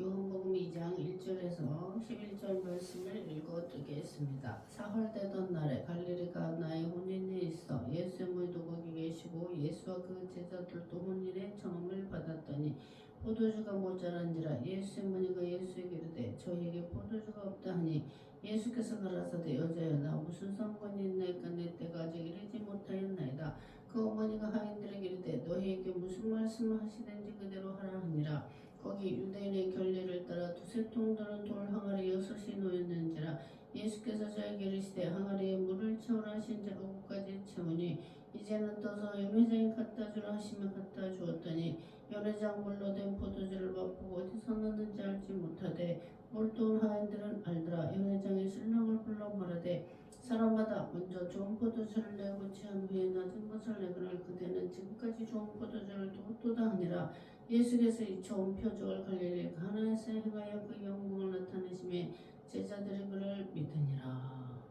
요한복음 2장 1절에서 11절 말씀을 읽어 드리겠습니다. 사흘되던 날에 갈릴리 가나에 혼인이 있어 예수의 무리도 거기 계시고 예수와 그 제자들도 혼인의 청함을 받았더니 포도주가 모자란지라 예수의 무리가 예수에게 이르되 저희에게 포도주가 없다 하니 예수께서 가라사대 여자여 나 무슨 상관이 있나이까 내 때가 아직 이르지 못하였나이다. 그 어머니가 하인들에게 이르되 너희에게 무슨 말씀을 하시든지 그대로 하라 하니라. 거기 유대인의 결례를 따라 두세 통들은 돌 항아리 6이 놓였는지라. 예수께서 저에게 이르시되 항아리에 물을 채우라 하신 자가 끝까지 채우니 이제는 떠서 연회장에 갖다 주라 하시며 갖다 주었더니 연회장 물로 된 포도주를 맛보고 어디서 났는지 알지 못하되 몰두온 하인들은 알더라. 연회장에 신랑을 불러 말하되 사람마다 먼저 좋은 포도주를 내고 취한 후에 낮은 것을 내거늘 그대는 지금까지 좋은 포도주를 두었도다 하니라. 예수께서 이 좋은 표적을 갈릴리 가나에서 행하여 그 영광을 나타내심에 제자들이 그를 믿으니라.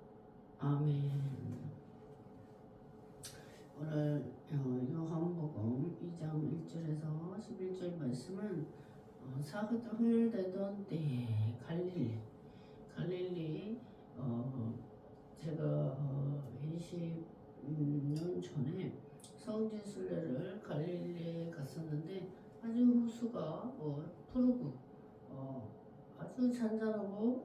아멘. 오늘 요한복음 2장 1절에서 11절 말씀은 사흘 되던 때에 갈릴리 제가 20년 전에 성지 순례를 갈릴리에 갔었는데 아주 호수가 푸르고 아주 잔잔하고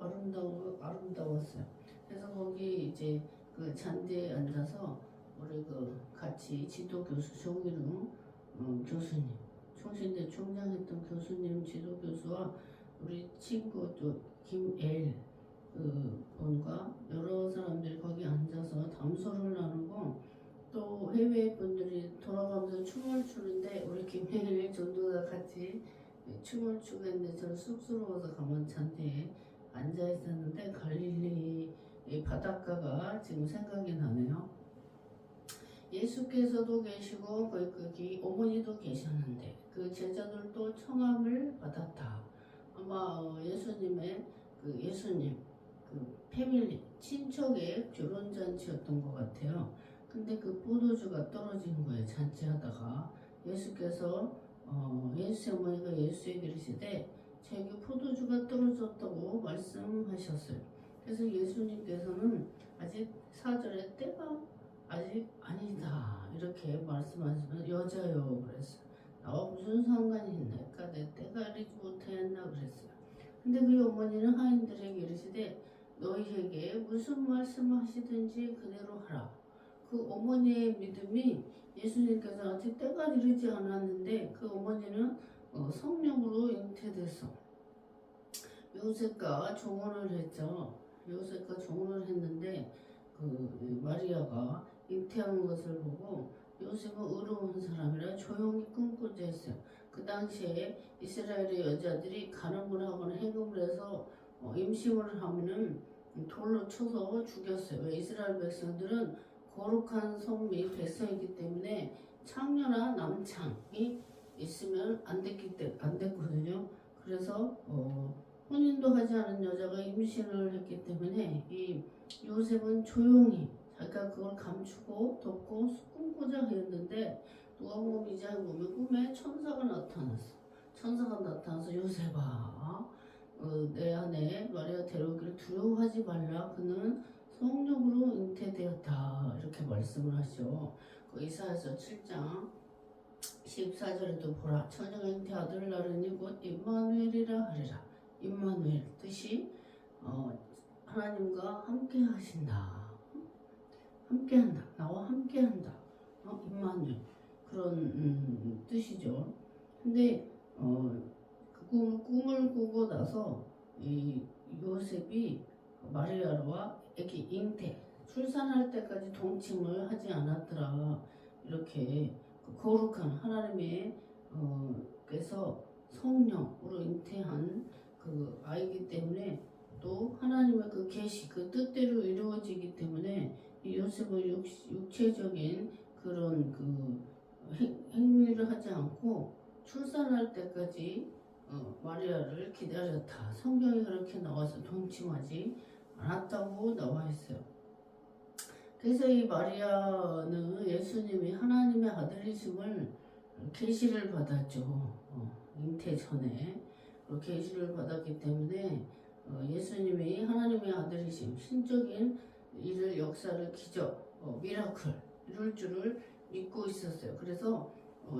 아름다웠어요. 그래서 거기 이제 그 잔디에 앉아서 우리 같이 지도 교수 정일웅 교수님, 총신대 총장했던 교수님 지도 교수와 우리 친구 또 김엘 분과 여러 사람들이 거기 앉아서 담소를 나누고 또 해외 분들이 돌아가면서 춤을 추는데 우리 김혜일 전도가 같이 춤을 추고 있는데 저는 쑥스러워서 가만 잔디에 앉아 있었는데 갈릴리 바닷가가 지금 생각이 나네요. 예수께서도 계시고 거기 어머니도 계셨는데 그 제자들도 청함을 받았다. 아마 예수님의 예수님 패밀리 친척의 결혼잔치였던 것 같아요. 근데 그 포도주가 떨어진 거예요. 잔치하다가 예수께서 예수의 어머니가 예수에게 이르시되 저에게 포도주가 떨어졌다고 말씀하셨어요. 그래서 예수님께서는 아직 4절에 때가 아직 아니다 이렇게 말씀하시면 여자요 그랬어요. 나와 무슨 상관이 있나이까 내 때가 이르지 못하였나 그랬어요. 근데 그 어머니는 하인들에게 이르시되 너희에게 무슨 말씀을 하시든지 그대로 하라. 그 어머니의 믿음이 예수님께서 아직 때가 이르지 않았는데 그 어머니는 성령으로 잉태돼서 요셉과 종혼을 했죠. 요셉과 종혼을 했는데 그 마리아가 잉태한 것을 보고 요셉은 의로운 사람이라 조용히 꿈꾸자 했어요. 그 당시에 이스라엘의 여자들이 간음을 하거나 행음을 해서 임신을 하면은 돌로 쳐서 죽였어요. 왜 이스라엘 백성들은 거룩한 성미 백성이기 때문에 창녀나 남창이 있으면 안 됐거든요. 그래서 혼인도 하지 않은 여자가 임신을 했기 때문에 이 요셉은 조용히 자기가 그걸 감추고 덮고 꿈꾸자 했는데 누가복음 2장에 보면 꿈에 천사가 나타났어. 천사가 나타나서 요셉아 내 안에 마리아 데려오기를 두려워하지 말라. 그는 성령으로 잉태되었다. 이렇게 말씀을 하죠. 그 이사야서 7장 14절에도 보라 처녀가 잉태 아들을 낳으니 곧 임마누엘이라 하리라. 임마누엘 뜻이 하나님과 함께 하신다. 함께한다. 나와 함께한다. 임마누엘 그런 뜻이죠. 근데 그 꿈을 꾸고 나서 이 요셉이 마리아와 애기 잉태 출산할 때까지 동침을 하지 않았더라. 이렇게 거룩한 하나님의 께서 성령으로 잉태한 그 아이기 때문에 또 하나님의 그 계시 그 뜻대로 이루어지기 때문에 이 요셉은 육체적인 그런 그 행위를 하지 않고 출산할 때까지 마리아를 기다렸다. 성경에 그렇게 나와서 동침하지 않았다고 나와 있어요. 그래서 이 마리아는 예수님이 하나님의 아들이심을 계시를 받았죠. 잉태 전에. 계시를 받았기 때문에 예수님이 하나님의 아들이심, 신적인 일을, 역사를, 기적, 미라클 이룰 줄을 믿고 있었어요. 그래서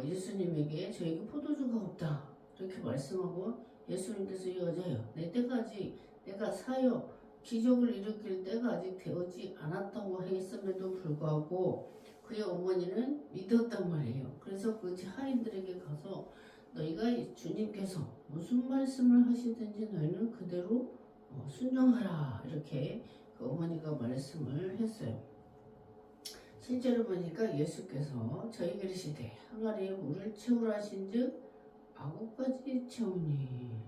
예수님에게 저에게 포도주가 없다 이렇게 말씀하고, 예수님께서 이 여자여, 내 때까지 내가 사역 기적을 일으킬 때가 아직 되어지 않았다고 했음에도 불구하고 그의 어머니는 믿었단 말이에요. 그래서 그 하인들에게 가서 너희가 주님께서 무슨 말씀을 하시든지 너희는 그대로 순종하라 이렇게 그 어머니가 말씀을 했어요. 실제로 보니까 예수께서 저희 그리시되 항아리에 물을 채우라 하신즉 아구까지 채우니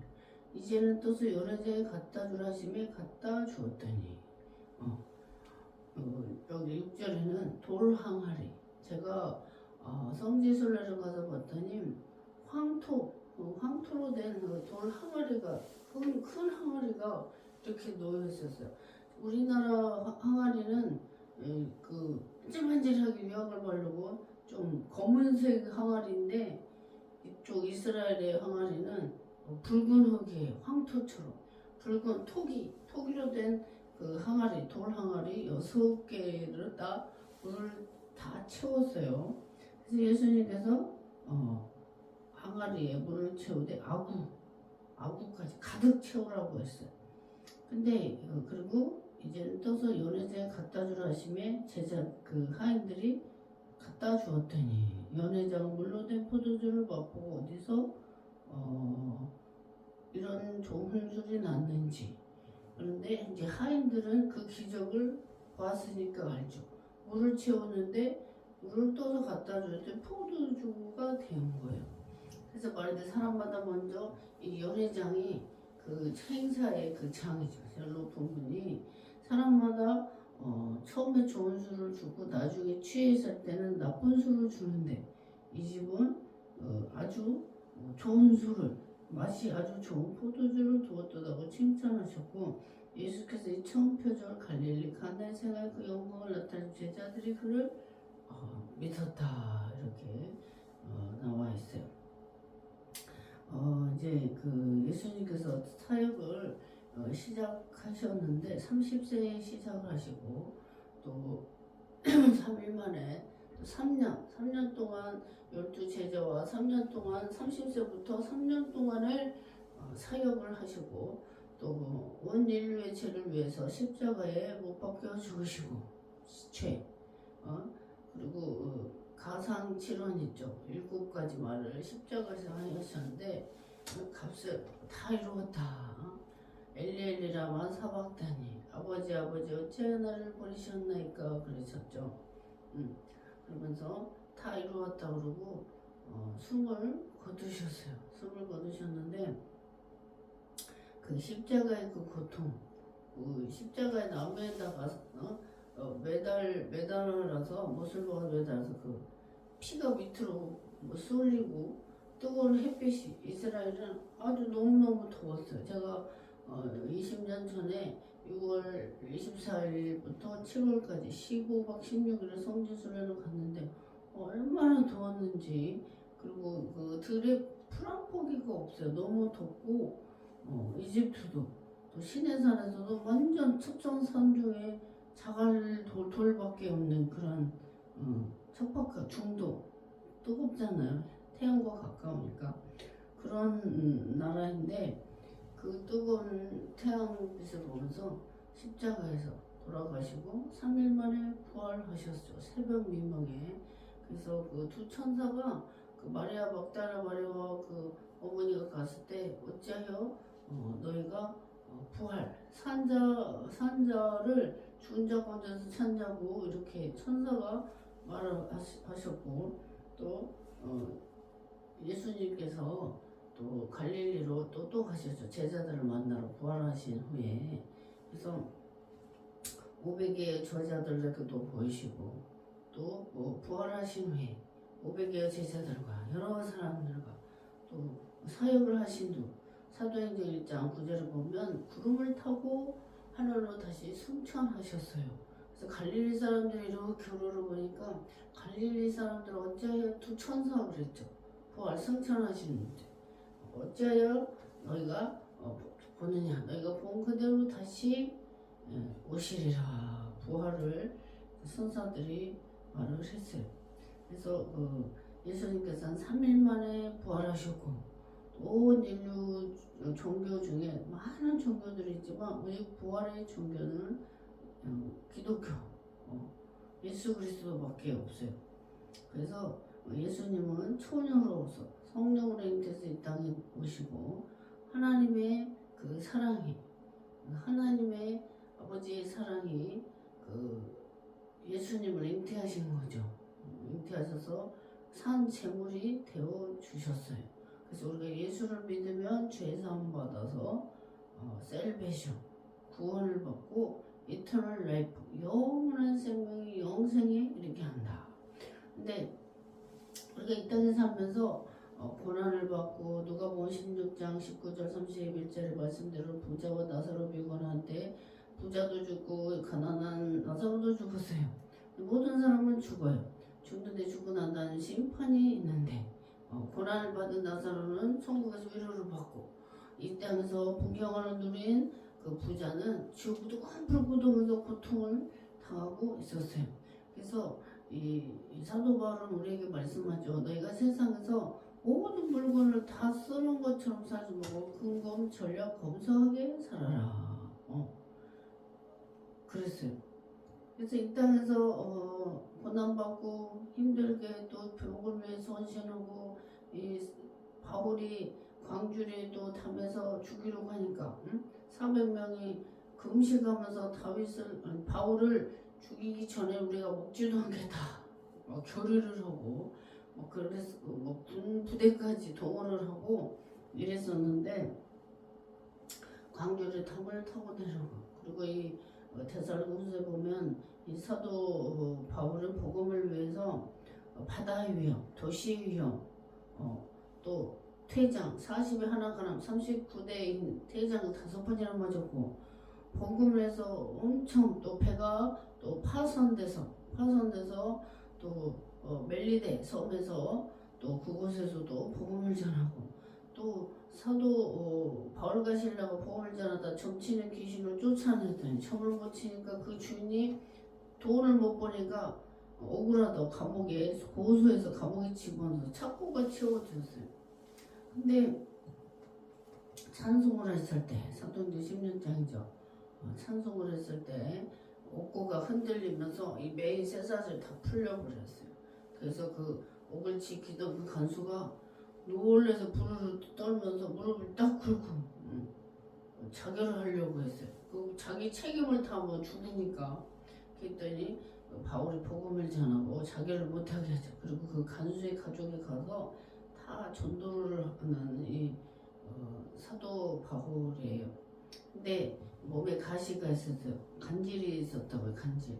이제는 떠서 여러 자에 갖다 주라 하심에 갖다 주었더니 여기 6절에는 돌 항아리, 제가 성지순례를 가서 봤더니 황토로 된 돌 항아리가, 큰 항아리가 이렇게 놓여 있었어요. 우리나라 항아리는 그 찜한질하게 유황을 바르고 좀 검은색 항아리인데, 이쪽 이스라엘의 항아리는 붉은 흙이에요. 황토처럼 붉은 토기로 된 그 항아리, 돌 항아리 6개를 다 물을 다 채웠어요. 그래서 예수님께서 항아리에 물을 채우되 아구까지 가득 채우라고 했어요. 근데 그리고 이제는 떠서 연회자에 갖다 주라 하심에 그 하인들이 갖다 주었더니 연회자가 물로 된 포도주를 맛보고 어디서 이런 좋은 술이 났는지. 그런데 이제 하인들은 그 기적을 봤으니까 알죠. 물을 채우는데 물을 떠서 갖다 줬더니 포도주가 된 거예요. 그래서 말하는데 사람마다 먼저 이 연회장이 그 행사의 그 장이죠. 제일 높은 분이 사람마다 처음에 좋은 술을 주고 나중에 취해 있을 때는 나쁜 술을 주는데, 이 집은 아주 좋은 술을, 맛이 아주 좋은 포도주를 두었다고 칭찬하셨고, 예수께서 이 처음 표적을 갈릴리 가나에 생하여 그 영광을 나타낸 제자들이 그를 믿었다 이렇게 나와 있어요. 이제 그 예수님께서 사역을 시작하셨는데 30세에 시작을 하시고 또 3일 만에 또 3년 동안 12제자와 3년 동안 30세부터 3년 동안을 사역을 하시고, 또 온 인류의 죄를 위해서 십자가에 못 박혀 죽으시고 그리고 가상 질환 있죠. 7가지 말을 십자가에서 하셨는데 그 값을 다 이루었다. 엘리엘리라마 사박다니, 아버지 어찌하여 나를 버리셨나이까 그러셨죠. 그러면서 다 이루었다 그러고 숨을 거두셨어요. 숨을 거두셨는데 그 십자가의 그 고통, 그 십자가의 나무에다가 매달아서 못을 박아 매달아서 그 피가 밑으로 쏠리고 뜨거운 햇빛이, 이스라엘은 아주 너무너무 더웠어요. 제가 20년 전에 6월 24일부터 7월까지 15박 16일을 성지순례를 갔는데 얼마나 더웠는지, 그리고 그 들에 풀 한 포기가 없어요. 너무 덥고 이집트도 또 시내산에서도 완전 첩정산 중에 자갈 돌밖에 없는 그런 척박한 중도, 뜨겁잖아요. 태양과 가까우니까 그런 나라인데, 그 뜨거운 태양빛을 보면서 십자가에서 돌아가시고 3일 만에 부활하셨죠. 새벽 미명에. 그래서 그 두 천사가 그 마리아 막달라 마리아와 그 어머니가 갔을 때 어찌하여 너희가 부활 산자를 죽은 자 가운데서 찾냐고 이렇게 천사가 말하셨고, 또 예수님께서 또 갈릴리로 또 가셨죠. 제자들을 만나러 부활하신 후에. 그래서 500개의 제자들에게도 보이시고, 또 부활하신 후에 500개의 제자들과 여러 사람들과 또 사역을 하신 후, 사도행전 1장 9절을 보면 구름을 타고 하늘로 다시 승천하셨어요. 그래서 갈릴리 사람들이 이렇게 우러러보니까 갈릴리 사람들 어찌하여 두 천사가 그랬죠. 부활 승천하시는데 어찌하여 너희가 보느냐? 너희가 본 그대로 다시 오시리라. 부활을 선사들이 말을 했어요. 그래서 예수님께서는 3일 만에 부활하셨고, 온 인류 종교 중에 많은 종교들이 있지만 우리 부활의 종교는 기독교, 예수 그리스도밖에 없어요. 그래서 예수님은 초녀로서 성령으로 잉태해서 이 땅에 오시고 하나님의 그 사랑이, 하나님의 아버지의 사랑이 예수님을 잉태하신 거죠. 잉태하셔서 산 제물이 되어 주셨어요. 그래서 우리가 예수를 믿으면 죄 사함 받아서 셀베이션, 구원을 받고 이터널 라이프, 영원한 생명이 영생에 이르게 한다. 근데 우리가 이 땅에 살면서 고난을 받고 누가복음 16장 19절 31절의 말씀대로 부자와 나사로 비관한데 부자도 죽고 가난한 나사로도 죽었어요. 모든 사람은 죽어요. 죽는데 죽고 난다는 심판이 있는데 고난을 받은 나사로는 천국에서 위로를 받고 이 땅에서 풍경을 누린 그 부자는 지옥부터 컴플 걷으면서 고통을 당하고 있었어요. 그래서 이 사도 바울은 우리에게 말씀하죠. 너희가 세상에서 모든 물건을 다 쓰는 것처럼 살지 말고 근검 전략 검소하게 살아라. 그랬어요. 그래서 이 땅에서 고난받고 힘들게 또 벽을 위해서 헌신하고 이 바울이 광주리도 담에서 죽이려고 하니까 400명이 금식하면서 바울을 죽이기 전에 우리가 먹지도 않겠다 교류를 하고 그래서 군부대까지 동원을 하고 이랬었는데 광주리 담을 타고 내려가. 그리고 이 데살로니가서에 보면 이 사도 바울은 복음을 위해서 바다의 위험, 도시의 위험, 또 퇴장 40에 하나 가람 39대인 퇴장 5번이나 맞았고 복음을 해서 엄청 또 배가 또 파손돼서 또 멜리데 섬에서 또 그곳에서도 복음을 전하고 또 사도 바울 가시려고 복음을 전하다 점치는 귀신을 쫓아냈더니 점을 못 치니까 그 주인이 돈을 못 버니까 억울하다고 감옥에 고소해서 감옥에 집어넣어서 착고가 치워졌어요. 근데 찬송을 했을 때 사도행전 10년장이죠. 찬송을 했을 때 옥고가 흔들리면서 이 메인 쇠사슬 다 풀려버렸어요. 그래서 그 옥을 지키던 그 간수가 놀래서 부르르 떨면서 무릎을 딱 꿇고 자결을 하려고 했어요. 그 자기 책임을 타고 죽으니까. 그랬더니 바울이 복음을 전하고 자결을 못하게 하죠. 그리고 그 간수의 가족에 가서 다 전도를 하는 이 사도 바울이에요. 근데 몸에 가시가 있었어요. 간질이 있었다고요. 간질.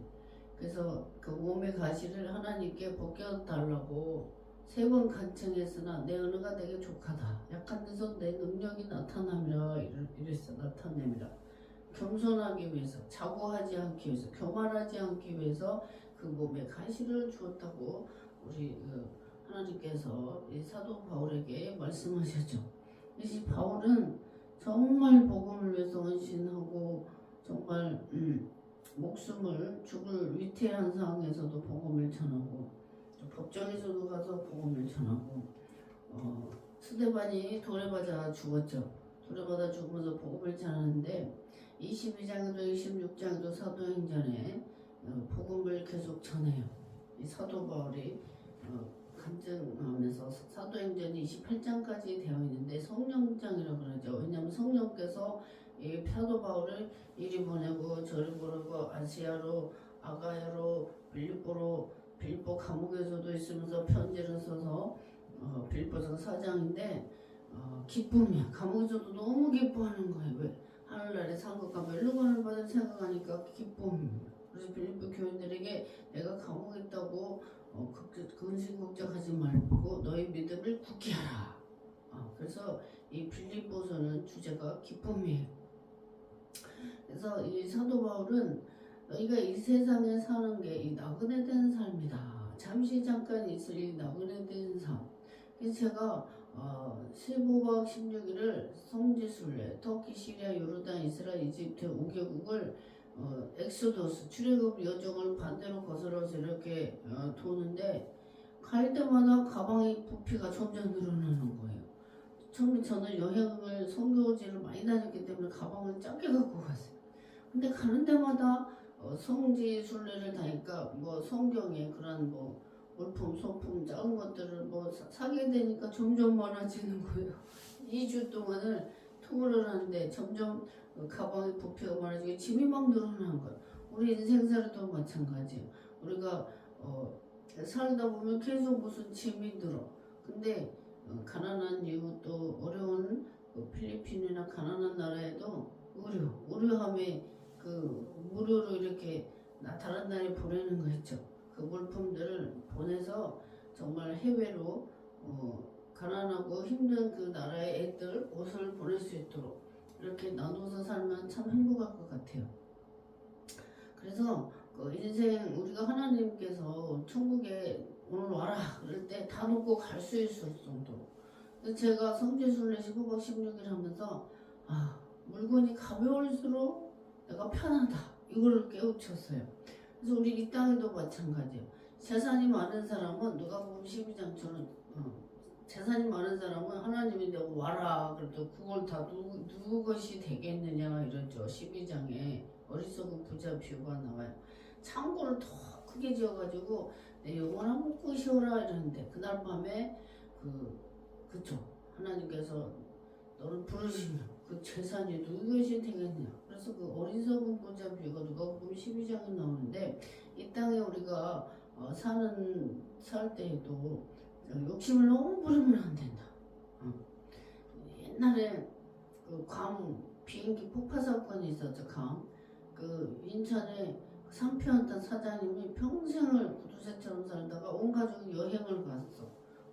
그래서 그 몸의 가시를 하나님께 벗겨달라고 3번 간청했으나 내 은혜가 내게 족하다. 약한 데서 내 능력이 나타남이라 이랬어. 나타냄이라. 겸손하기 위해서, 자고하지 않기 위해서, 교만하지 않기 위해서 그 몸에 가시를 주었다고 우리 하나님께서 이 사도 바울에게 말씀하셨죠. 이 바울은 정말 복음을 위해서 헌신하고 정말 목숨을 죽을 위태한 상황에서도 복음을 전하고 법정에서도 가서 복음을 전하고 스데반이 돌에 맞아 죽었죠. 돌에 맞아 죽으면서 복음을 전하는데 22장에도 26장에도 사도행전에 복음을 계속 전해요. 이 사도 바울이 간증하면서 사도행전이 28장까지 되어 있는데 성령장이라고 그러죠. 왜냐하면 성령께서 이 사도 바울을 이리 보내고 저리 보내고 아시아로 아가야로 빌립보 감옥에서도 있으면서 편지를 써서 빌립보서 4장인데 기쁨이야. 감옥에서도 너무 기뻐하는 거예요. 왜? 하늘나라에 상급과 멜로건을 받을 생각하니까 기쁨입니다. 그래서 빌립보 교인들에게 내가 감옥에 있다고 근심 걱정하지 말고 너희 믿음을 굳게 하라. 그래서 이 빌립보서는 주제가 기쁨이에요. 그래서 이 사도 바울은 너희가 이 세상에 사는 게 이 나그네 된 삶이다. 잠시 잠깐 있을 이 나그네 된 삶. 그래서 제가 15박 16일을 성지순례, 터키, 시리아, 요르단, 이스라엘, 이집트 5개국을 엑소더스 출애굽 여정을 반대로 거슬러서 이렇게 도는데 갈 때마다 가방의 부피가 점점 늘어나는 거예요. 처음에 저는 여행을 선교지를 많이 다녔기 때문에 가방을 작게 갖고 갔어요. 근데 가는 데마다 성지 순례를 다니까 뭐 성경에 그런 뭐 물품, 소품, 작은 것들을 뭐 사게 되니까 점점 많아지는 거예요. 2주 동안을 투어를 하는데 점점 가방의 부피가 많아지고 짐이 막 늘어나는 거예요. 우리 인생살이도 마찬가지예요. 우리가 살다 보면 계속 무슨 짐이 들어. 근데 가난한 이유 또 어려운 필리핀이나 가난한 나라에도 의료함에 무료로 이렇게 다른 나라에 보내는 거 있죠. 그 물품들을 보내서 정말 해외로 가난하고 힘든 그 나라의 애들 옷을 보낼 수 있도록 이렇게 나눠서 살면 참 행복할 것 같아요. 그래서 그 인생 우리가 하나님께서 천국에 오늘 와라 그럴 때 다 놓고 갈 수 있을 정도로. 제가 성지순례 15박 16일 하면서 물건이 가벼울수록 내가 편하다 이걸 깨우쳤어요. 그래서 우리 이 땅에도 마찬가지예요. 재산이 많은 사람은 누가복음 12장처럼 재산이 많은 사람은 하나님이 내가 와라 그래도 그걸 다 누구 것이 되겠느냐 이러죠. 12장에 어리석은 부자 비유가 나와요. 창고를 더 크게 지어가지고 내 영원한 목구시오라 이러는데 그날 밤에 그쵸 하나님께서 너를 부르시면 그 재산이 누구 것이 되겠냐. 그래서 그 어리석은 부자 비유가 누가복음 12장에 나오는데 이 땅에 우리가 살 때에도 욕심을 너무 부리면 안 된다. 옛날에 그 괌 비행기 폭파 사건이 있었죠. 그 인천에 상표한탄 사장님이 평생을 구두쇠처럼 살다가 온 가족이 여행을 갔어.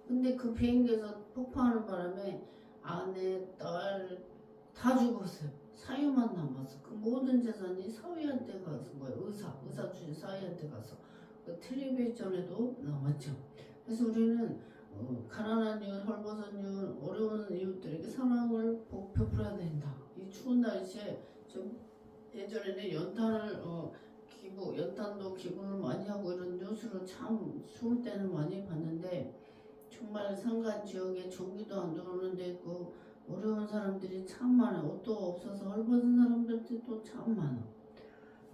근데 그 비행기에서 폭파하는 바람에 아내, 딸 다 죽었어요. 사위만 남았어. 그 모든 재산이 사위한테 갔은 거예요. 의사 주신 사위한테 가서. 그 텔레비전에도 나왔죠. 그래서 우리는 가난한 이웃, 헐벗은 이웃, 어려운 이웃들에게 사랑을 베풀어야 된다. 이 추운 날씨에 좀 예전에는 연탄도 기부를 많이 하고 이런 뉴스를 참 추울 때는 많이 봤는데 정말 산간 지역에 전기도 안 들어오는 데 있고 어려운 사람들이 참 많아. 옷도 없어서 헐벗은 사람들도 참 많아.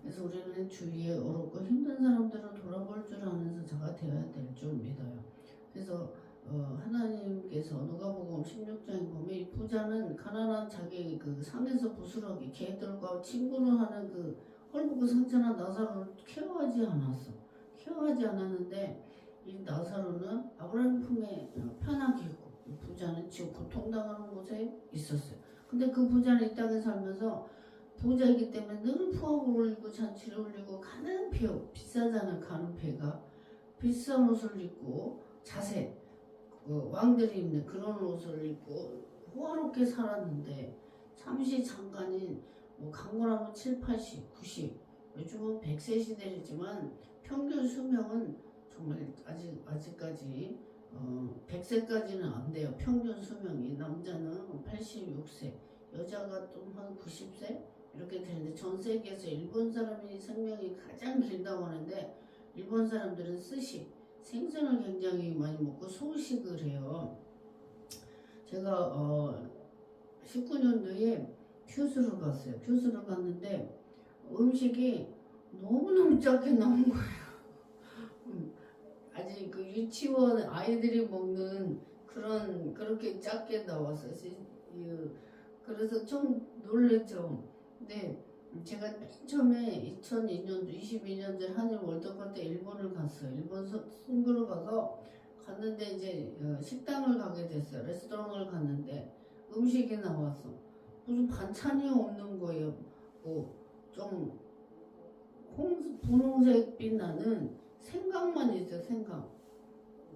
그래서 우리는 주위에 어렵고 힘든 사람들을 돌아볼 줄 아는 자가 되어야 될 줄 믿어요. 그래서 하나님께서 누가복음 16장에 보면 이 부자는 가난한 자기 그 상에서 부스러기 개들과 친구를 하는 그 헐벗고 상처난 나사로를 케어하지 않았는데 이 나사로는 아브라함 품에 편하게 있고 이 부자는 지금 고통당하는 곳에 있었어요. 근데 그 부자는 이 땅에 살면서 부자이기 때문에 늘 포악을 올리고 잔치를 올리고 가는 비싸잖아요. 가는 배가 비싼 옷을 입고 왕들이 입는 그런 옷을 입고 호화롭게 살았는데 잠시 잠깐인 강건하면 7, 80, 90 요즘은 100세 시대이지만 평균 수명은 정말 아직까지 100세까지는 안 돼요. 평균 수명이 남자는 86세 여자가 좀 한 90세 이렇게 되는데 전 세계에서 일본 사람이 생명이 가장 길다고 하는데 일본 사람들은 스식 생선을 굉장히 많이 먹고 소식을 해요. 제가 19년도에 큐스를 갔어요. 큐스를 갔는데 음식이 너무너무 작게 나온 거예요. 아직 그 유치원 아이들이 먹는 그렇게 작게 나왔어요. 그래서 좀 놀랬죠. 근데 제가 맨 처음에 2002년도 22년 전 한일 월드컵 때 일본을 갔어요. 일본 선교를 갔는데 이제 식당을 가게 됐어요. 레스토랑을 갔는데 음식이 나왔어. 무슨 반찬이 없는 거예요. 좀 분홍색 빛 나는 생강만 있어요. 생강.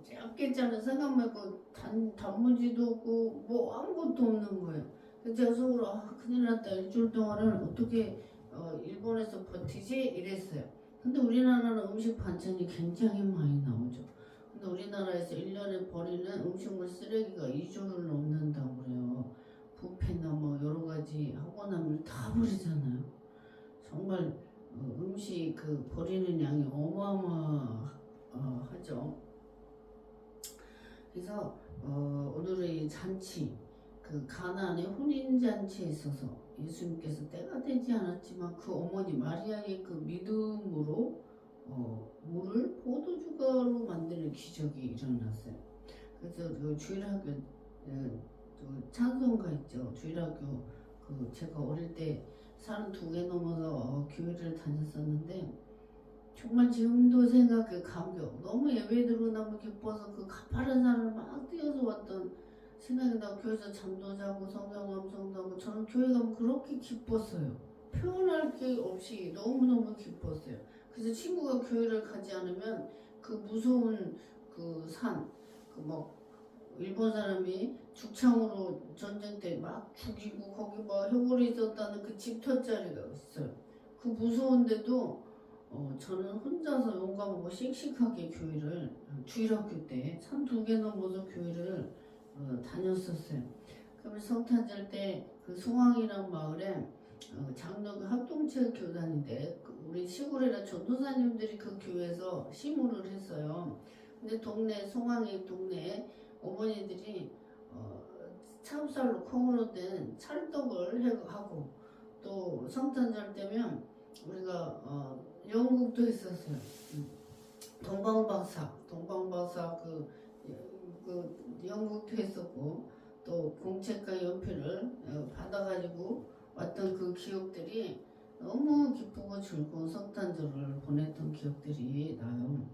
작게 짜는 생강만 있고 단무지도 없고 뭐 아무것도 없는 거예요. 그래서 제가 속으로 큰일 났다. 일주일 동안은 어떻게 일본에서 버티지? 이랬어요. 근데 우리나라는 음식 반찬이 굉장히 많이 나오죠. 근데 그래서 우리나라에서 1년에 버리는 음식물 쓰레기가 2조를 넘는다고 그래요. 부패나 뭐 여러 가지 하고 나면 다 버리잖아요. 정말 음식 그 버리는 양이 어마어마하죠. 그래서 오늘의 잔치, 그 가나안의 혼인 잔치에 있어서 예수님께서 때가 되지 않았지만 그 어머니 마리아의 그 믿음으로 물을 포도주가로 만드는 기적이 일어났어요. 그래서 그 주일학교 그 찬송가 있죠. 주일학교 그 제가 어릴 때 32개 넘어서 교회를 다녔었는데 정말 지금도 생각해 감격. 너무 예배드리고 너무 기뻐서 그 가파른 산을 막 뛰어서 왔던 생각이 나고 교회에서 잠도 자고 성경 암송도 하고 저는 교회 가면 그렇게 기뻤어요. 표현할 게 없이 너무너무 기뻤어요. 그래서 친구가 교회를 가지 않으면 그 무서운 그 산, 그 막 일본 사람이 죽창으로 전쟁 때 막 죽이고 거기 막 해골이 있었다는 그 집터자리가 있어요. 그 무서운데도 저는 혼자서 용감하고 씩씩하게 교회를 주일학교 때 32개 넘어서 교회를 다녔었어요. 그러면 성탄절 때 그 송황이라는 마을에 장로교 합동체 교단인데 우리 시골이라 전도사님들이 그 교회에서 시무를 했어요. 근데 동네 송황이 동네에 어머니들이 참쌀로 콩으로 된 찰떡을 하고 또 성탄절 때면 우리가 연극도 했었어요. 동방박사 그 연극도 했었고 또 공책과 연필을 받아가지고 왔던 그 기억들이 너무 기쁘고 즐거운 성탄절을 보냈던 기억들이 나요.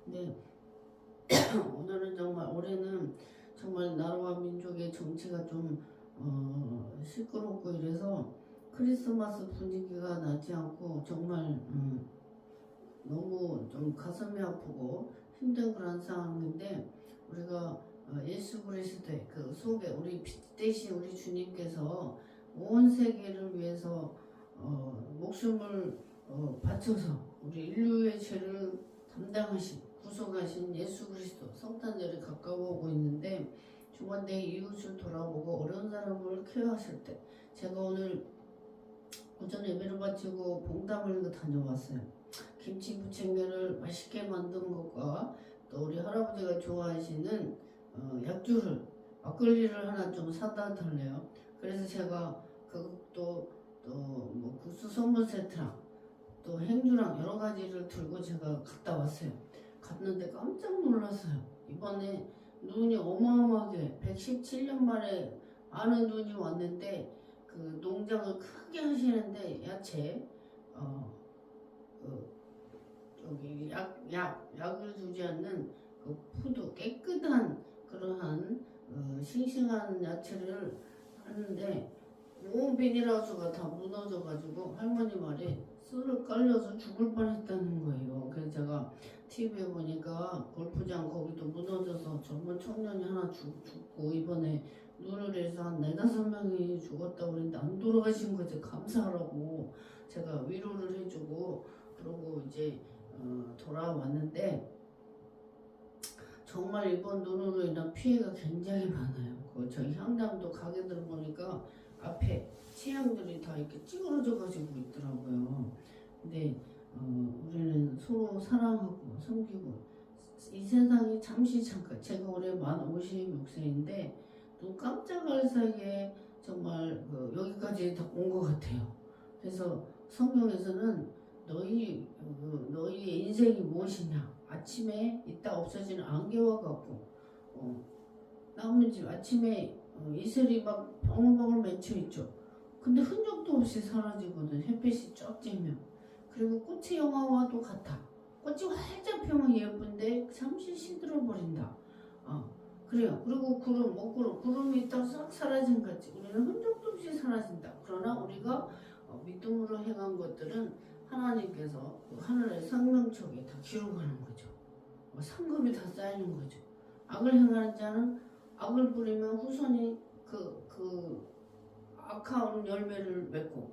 근데 오늘은 정말 올해는 정말 나라와 민족의 정치가 좀 시끄럽고 이래서 크리스마스 분위기가 나지 않고 정말 너무 좀 가슴이 아프고 힘든 그런 상황인데 우리가 예수 그리스도의 그 속에 우리 빛 대신 우리 주님께서 온 세계를 위해서 목숨을 바쳐서 우리 인류의 죄를 담당하신 구속하신 예수 그리스도 성탄절이 가까워오고 있는데 정말 내 이웃을 돌아보고 어려운 사람을 케어하실 때 제가 오늘 오전에 예배를 바치고 봉담을 다녀왔어요. 김치 부침개를 맛있게 만든 것과 또 우리 할아버지가 좋아하시는 약주를 막걸리를 하나 좀 사다 달래요. 그래서 제가 그것도 뭐 국수 선물 세트랑 또 행주랑 여러 가지를 들고 제가 갔다 왔어요. 갔는데 깜짝 놀랐어요. 이번에 눈이 어마어마하게 117년 만에 많은 눈이 왔는데 그 농장을 크게 하시는데 야채 여기 약을 주지 않는 그 푸드 깨끗한 그러한 싱싱한 야채를 하는데 온 비닐하우스가 다 무너져가지고 할머니 말에 썰을 깔려서 죽을 뻔했다는 거예요. 그래서 제가 TV에 보니까 골프장 거기도 무너져서 젊은 청년이 하나 죽고 이번에 눈을 해서 한 4-5명이 죽었다고 그랬는데 안 돌아가신 거지 감사하라고 제가 위로를 해주고 그러고 이제 돌아왔는데 정말 이번 눈으로 인한 피해가 굉장히 많아요. 저희 향남도 가게들 보니까 앞에 취향들이 다 이렇게 찌그러져 가지고 있더라고요. 근데 우리는 서로 사랑하고 섬기고 이 세상이 잠시 잠깐 제가 올해 만 56세인데 눈 깜짝할 사이에 정말 여기까지 온 것 같아요. 그래서 성경에서는 너희의 인생이 무엇이냐 아침에 있다 없어지는 안개와 같고 나무집 아침에 이슬이 막 방울방울 맺혀있죠. 근데 흔적도 없이 사라지거든. 햇빛이 쫙 쬐면. 그리고 꽃의 영화와도 같아. 꽃이 활짝 피면 예쁜데 잠시 시들어버린다. 그래요. 그리고 구름이 있다가 싹 사라진 거지. 우리는 흔적도 없이 사라진다. 그러나 우리가 믿음으로 행한 것들은 하나님께서 그 하늘의 생명책에 다 기록하는 거죠. 상급이 다 쌓이는 거죠. 악을 행하는 자는 악을 부리면 후손이 그 악한 열매를 맺고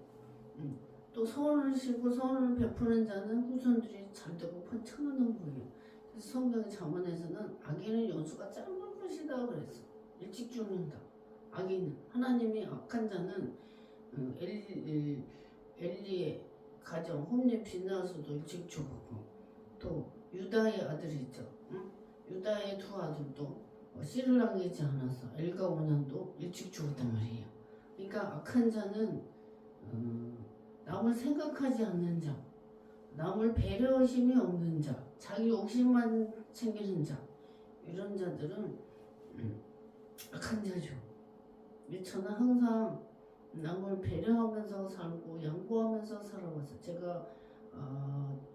또 선을 싣고 선을 베푸는 자는 후손들이 잘되고 번창하는 거예요. 그래서 성경의 잠언에서는 아기는 연수가 짧을 것이다 그랬어. 일찍 죽는다. 아기는 하나님이 악한 자는 엘리의 가정 홈리 비나스도 일찍 죽었고 또 유다의 아들이 있죠. 응? 유다의 두 아들도 씨를 남기지 않았어. 엘과 오난도 일찍 죽었단 말이에요. 그러니까 악한 자는 남을 생각하지 않는 자, 남을 배려심이 없는 자, 자기 욕심만 챙기는 자, 이런 자들은 악한 자죠. 저는 항상 남을 배려하면서 살고 양보하면서 살아왔어요. 제가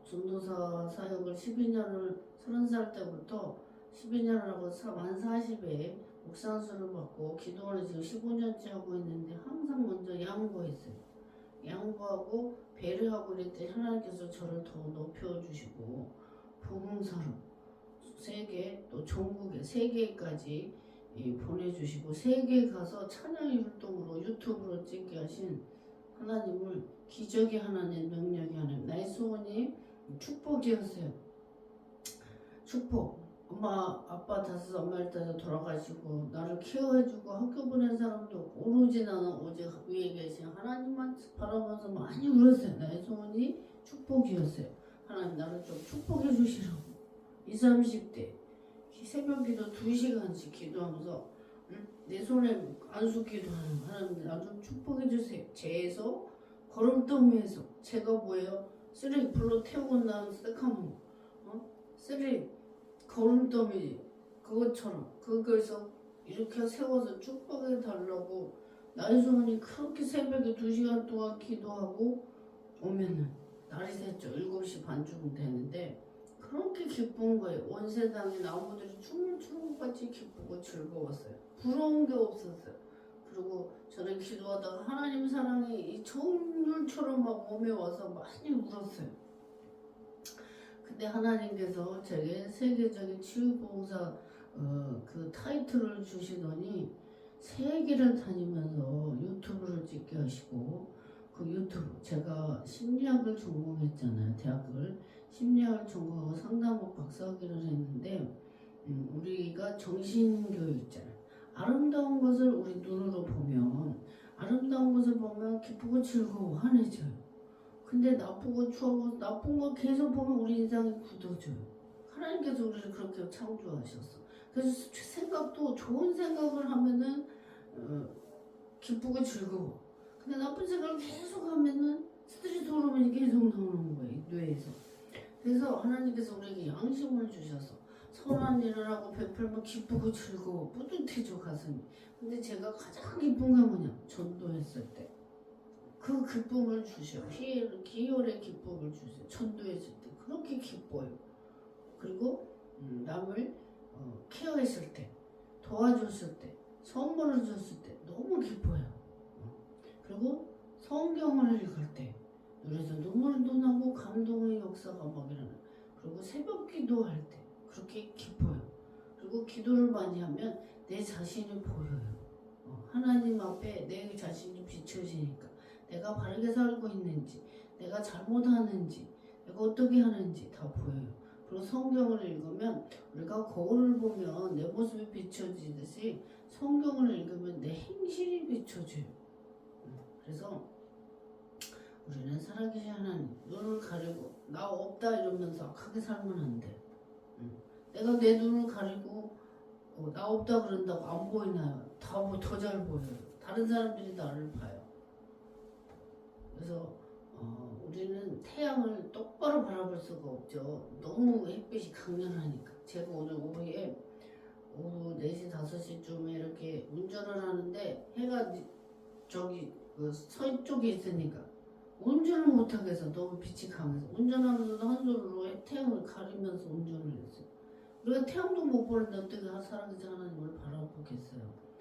전도사 사역을 12년을 30살 때부터 12년을 하고 만 40에 목사수를 받고 기도원을 지금 15년째 하고 있는데 항상 먼저 양보했어요. 양보하고 배려하고 이럴 때 하나님께서 저를 더 높여주시고 복음서로 세계 또 전국에 세계까지 보내주시고 세계에 가서 찬양 율동으로 유튜브로 찍게 하신 하나님을 기적의 하나님, 능력의 하나님, 나의 소원이 축복이었어요. 축복. 엄마 아빠 다섯 엄마를 따라 돌아가시고 나를 케어해주고 학교 보낸 사람도 없고 오로지 나는 오직 위에 계신 하나님만 바라보면서 많이 울었어요. 나의 소원이 축복이었어요. 하나님 나를 좀 축복해 주시라고. 20, 30대 새벽 기도 2시간씩 기도하면서 내 손에 안수 기도하는 하나님 나 좀 축복해 주세요. 죄에서 거름더미에서 제가 뭐예요? 쓰레기 불로 태우고 나온 새카만 쓰레기 거름더미 그것처럼 그거에서 이렇게 세워서 축복해 달라고 나의 소원이 그렇게 새벽에 2시간 동안 기도하고 오면은 날이 됐죠. 7시 반쯤 되는데 그렇게 기쁜 거예요. 온 세상에 나무들이 춤을 추는 것 같이 기쁘고 즐거웠어요. 부러운 게 없었어요. 그리고 저는 기도하다가 하나님 사랑이 이 정률처럼 막 몸에 와서 많이 울었어요. 근데 하나님께서 제게 세계적인 치유봉사 그 타이틀을 주시더니 세계를 다니면서 유튜브를 찍게 하시고 그 유튜브 제가 심리학을 전공했잖아요. 대학을 심리학을 전공하고 상담학 박사학위를 했는데 우리가 정신교육 있잖아요. 아름다운 것을 우리 눈으로 보면 아름다운 것을 보면 기쁘고 즐거워 환해져요. 근데 나쁘고 추하고 나쁜 거 계속 보면 우리 인상이 굳어져요. 하나님께서 우리를 그렇게 창조하셨어. 그래서 생각도 좋은 생각을 하면은 기쁘고 즐거워. 근데 나쁜 생각을 계속 하면은 스트레스 호르몬이 계속 나오는 거예요. 뇌에서. 그래서 하나님께서 우리에게 양심을 주셔서 선한 일을 하고 베풀면 기쁘고 즐거워 뿌듯해져 가슴이. 근데 제가 가장 기쁜 게 뭐냐? 전도했을 때 그 기쁨을 주셔. 기열의 기쁨을 주세요. 전도했을 때 그렇게 기뻐요. 그리고 남을 케어했을 때 도와줬을 때 선물을 줬을 때 너무 기뻐요. 그리고 성경을 읽을 때 눈에서 눈물도 나고 감동의 역사가 막 일어나요. 그리고 새벽 기도할 때 그렇게 기뻐요. 그리고 기도를 많이 하면 내 자신이 보여요. 하나님 앞에 내 자신이 비춰지니까 내가 바르게 살고 있는지 내가 잘못하는지 내가 어떻게 하는지 다 보여요. 그리고 성경을 읽으면 우리가 거울을 보면 내 모습이 비춰지듯이 성경을 읽으면 내 행실이 비춰져요. 그래서 우리는 살아계신 하나님 눈을 가리고 나 없다 이러면서 악하게 살면 안 돼. 내가 내 눈을 가리고 나 없다 그런다고 안 보이나요? 더 잘 보여요. 다른 사람들이 나를 봐요. 그래서 우리는 태양을 똑바로 바라볼 수가 없죠. 너무 햇빛이 강렬하니까. 제가 오늘 오후에 오후 4시 5시쯤에 이렇게 운전을 하는데 해가 저기 그 서쪽에 있으니까 운전을 못하겠어. 너무 빛이 강해서 운전하면서도 한 손으로 태양을 가리면서 운전을 했어요. 우리가 태양도 못 보는데 어떻게 살아계신 하나님을 바라보겠어요.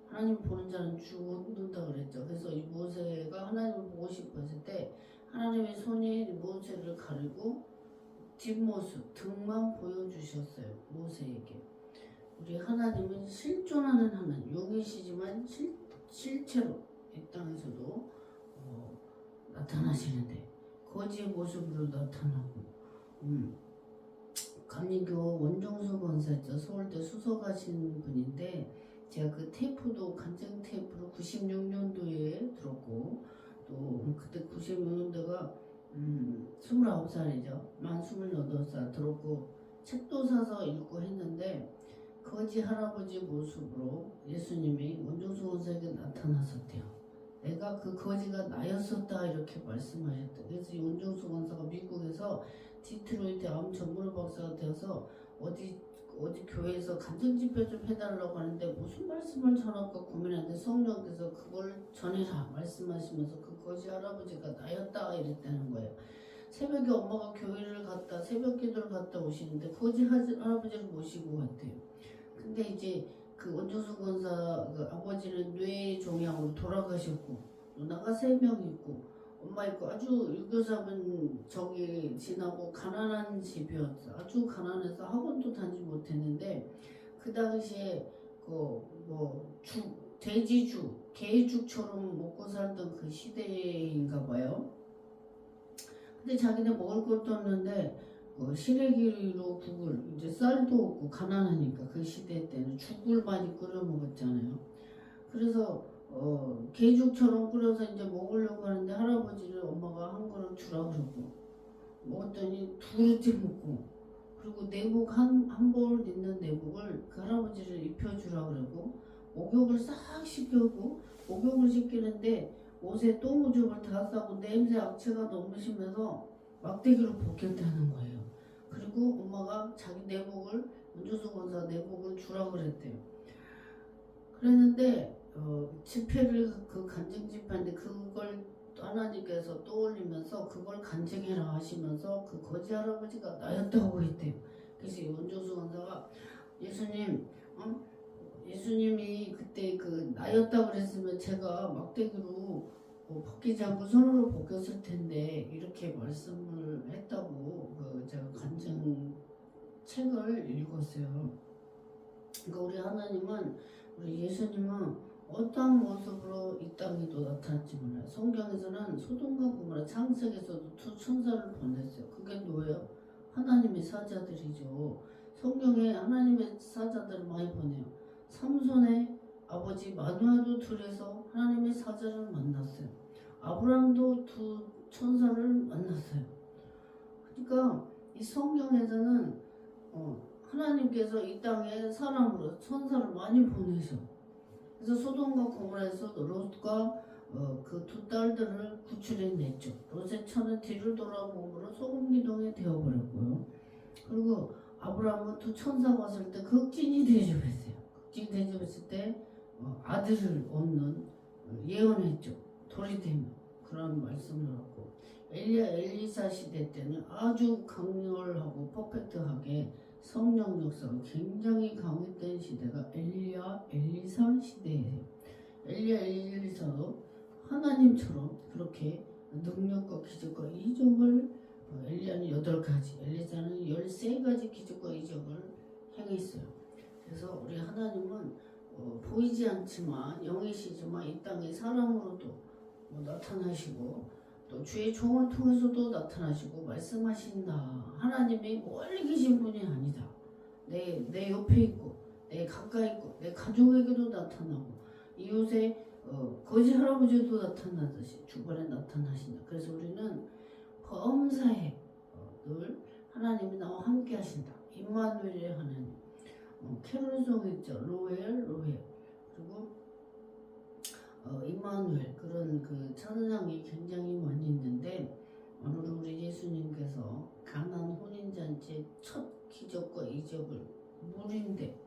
하나님 보는 자는 죽는다 그랬죠. 그래서 이 모세가 하나님을 보고 싶어 했을 때 하나님의 손이 모세를 가리고 뒷모습 등만 보여주셨어요. 모세에게. 우리 하나님은 실존하는 하나님, 용이시지만 실체로 이 땅에서도 나타나시는데 거지의 모습으로 나타나고 감리교 원종수 권사 있죠. 서울대 수석하신 분인데 제가 그 테이프도 간증 테이프로 96년도에 들었고 또 그때 96년도가 29살이죠. 만 28살 들었고 책도 사서 읽고 했는데 거지 할아버지 모습으로 예수님이 원종수 권사에게 나타나셨대요. 내가 그 거지가 나였었다 이렇게 말씀하셨대. 그래서 이 원종수 권사가 미국에서 디트로이트 암 전문의 박사가 되어서 어디 교회에서 간증 집회 좀 해달라고 하는데 무슨 말씀을 전할까 고민하는데 성령께서 그걸 전해라 말씀하시면서 그 거지 할아버지가 나였다 이랬다는 거예요. 새벽에 엄마가 교회를 갔다 새벽 기도를 갔다 오시는데 거지 할아버지를 모시고 갔대요. 근데 이제 그 원종수 권사 그 아버지는 뇌 종양으로 돌아가셨고 누나가 3명 있고 엄마 있고 아주 유교사분 저기 지나고 가난한 집이었어. 아주 가난해서 학원도 다니지 못했는데 그 당시에 그 뭐 돼지죽, 개죽처럼 먹고 살던 그 시대인가 봐요. 근데 자기네 먹을 것도 없는데 시래기로 국을 이제 쌀도 없고 가난하니까 그 시대 때는 죽을 많이 끓여 먹었잖아요. 그래서 개죽처럼 끓여서 이제 먹으려고 하는데 할아버지를 엄마가 한 그릇 주라 그러고 먹었더니 2그릇째 먹고 그리고 내복 한 벌 있는 내복을 그 할아버지를 입혀주라 그러고 목욕을 싹 시켜고 목욕을 시키는데 옷에 똥오줌을 다 싸고 냄새 악취가 너무 심해서 막대기로 벗겼다는 거예요. 그리고 엄마가 자기 내복을 원종수 권사 내복을 주라 그랬대요. 그랬는데 집회를 그 간증 집회인데 그걸 하나님께서 떠올리면서 그걸 간증해라 하시면서 그 거지 할아버지가 나였다고 했대요. 그래서 원종수 권사가 예수님이 그때 그 나였다고 그랬으면 제가 막대기로 벗기지 않고 손으로 벗겼을 텐데 이렇게 말씀을 했다고 제가 간증 책을 읽었어요. 그러니까 우리 하나님은 우리 예수님은 어떠한 모습으로 이 땅에도 나타났지 몰라요. 성경에서는 소돔과 고모라 창세기에서도 2 천사를 보냈어요. 그게 뭐예요? 하나님의 사자들이죠. 성경에 하나님의 사자들을 많이 보내요. 삼손의 아버지 마누아도 들에서 하나님의 사자를 만났어요. 아브라함도 2 천사를 만났어요. 그러니까 이 성경에서는 하나님께서 이 땅에 사람으로 천사를 많이 보내셔. 그래서 소돔과 고모라에서 롯과 그 2 딸들을 구출해냈죠. 롯의 차는 뒤를 돌아보므로 소금기둥이 되어버렸고요. 그리고 아브라함은 2 천사가 왔을 때 극진히 대접했어요. 극진히 대접했을 때 아들을 얻는 예언했죠. 돌이 되면 그런 말씀을 하고 엘리사 시대 때는 아주 강렬하고 퍼펙트하게 성령 역사가 굉장히 강했던 시대가 엘리사 시대예요. 엘리사도 하나님처럼 그렇게 능력과 기적과 이적을 엘리야는 8가지, 엘리사는 13가지 기적과 이적을 행했어요. 그래서 우리 하나님은 보이지 않지만 영이시지만 이 땅에 사람으로도 나타나시고 또 주의 종을 통해서도 나타나시고 말씀하신다. 하나님이 멀리 계신 분이 아니다. 내 옆에 있고 내 가까이 있고 내 가족에게도 나타나고 이웃의 거지 할아버지도 나타나듯이 주변에 나타나신다. 그래서 우리는 범사에 늘 하나님이 나와 함께 하신다. 임마누엘의 하나님. 캐롤송 있죠. 로엘 그리고 임마누엘 그런 그 찬양이 굉장히 많이 있는데 오늘 우리 예수님께서 가나안 혼인잔치의 첫 기적과 이적을 물인데